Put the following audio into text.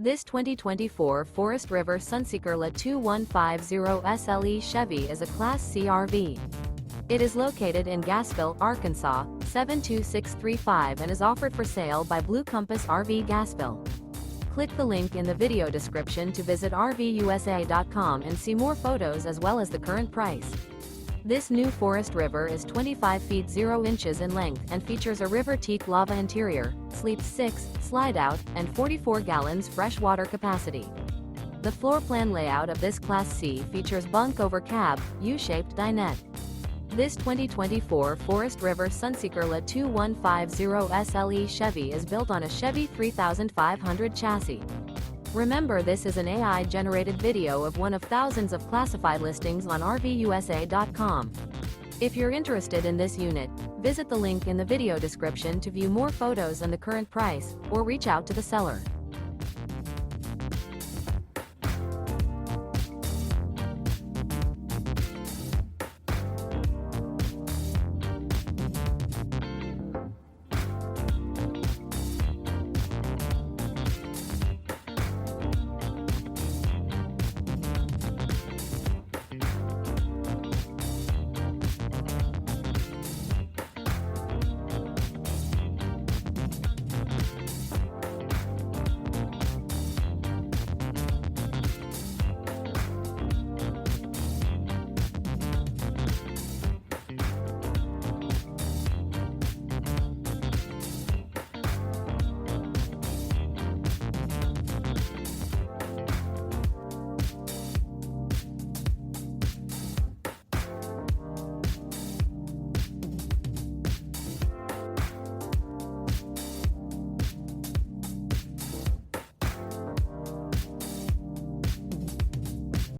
This 2024 Forest River Sunseeker LA 2150 SLE Chevy is a Class C RV. It is located in Gassville, Arkansas, 72635 and is offered for sale by Blue Compass RV Gassville. Click the link in the video description to visit RVUSA.com and see more photos as well as the current price. This new Forest River is 25 feet 0 inches in length and features a RIVER TEAK-LAVA interior, sleeps 6, Slideout, and 44 gallons fresh water capacity. The floor plan layout of this Class C features Bunk Over Cab, U-shaped dinette. This 2024 Forest River Sunseeker LA 2150 SLE Chevy is built on a Chevy 3500 chassis. Remember, this is an AI-generated video of one of thousands of classified listings on RVUSA.com. If you're interested in this unit, visit the link in the video description to view more photos and the current price, or reach out to the seller.